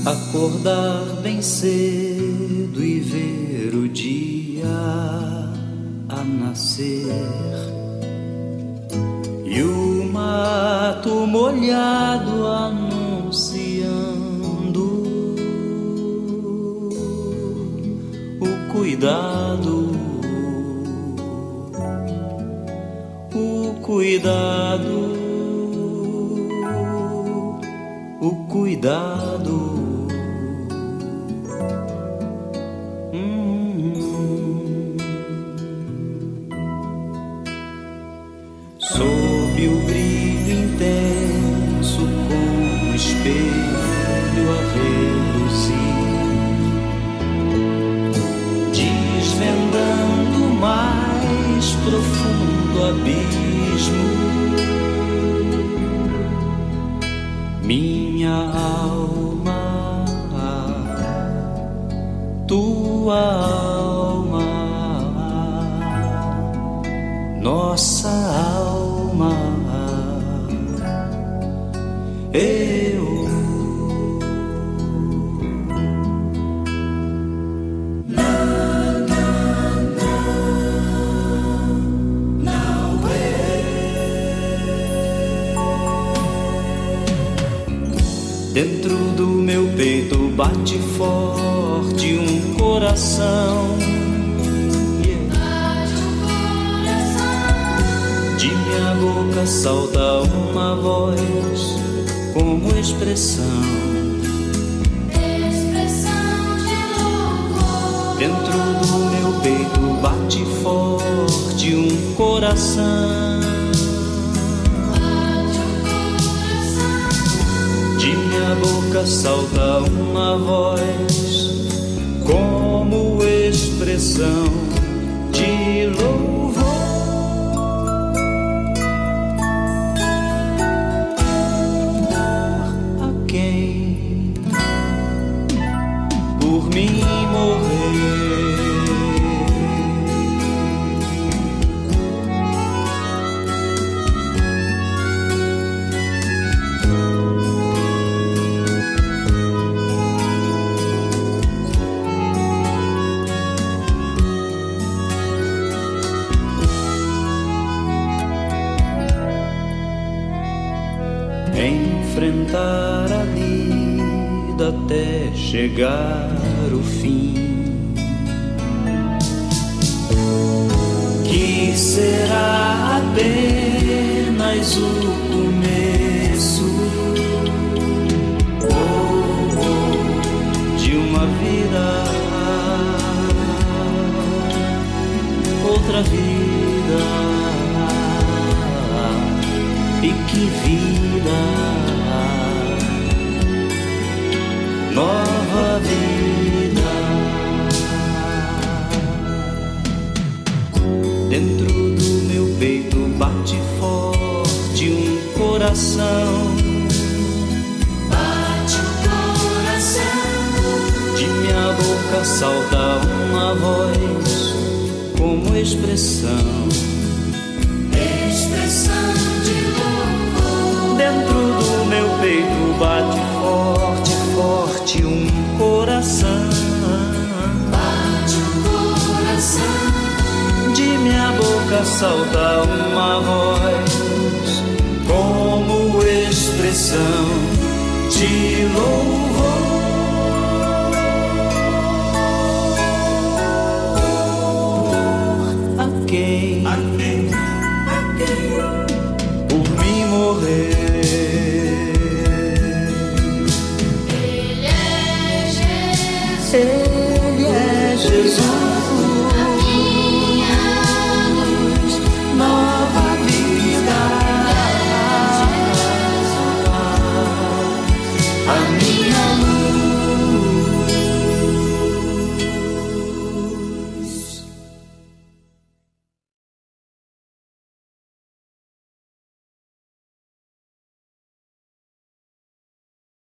Acordar bem cedo e ver o dia a nascer, e o mato molhado anunciando o cuidado, o cuidado, o cuidado. Sob o brilho intenso como espelho a reluzir, desvendando o mais profundo abismo, minha alma, tua alma, nossa alma, eu. Dentro do meu peito bate forte um coração. De minha boca salta uma voz como expressão de louvor. Dentro do meu peito bate forte um coração. De minha boca salta uma voz como expressão de louvor. A quem por mim morrer. Enfrentar a vida até chegar o fim, que será apenas o começo de uma vida, outra vida. E que vida, nova vida. Dentro do meu peito bate forte um coração. Bate o coração. De minha boca salta uma voz como expressão de louvor. Dentro do meu peito bate forte, forte um coração. Bate o coração. De minha boca salta uma voz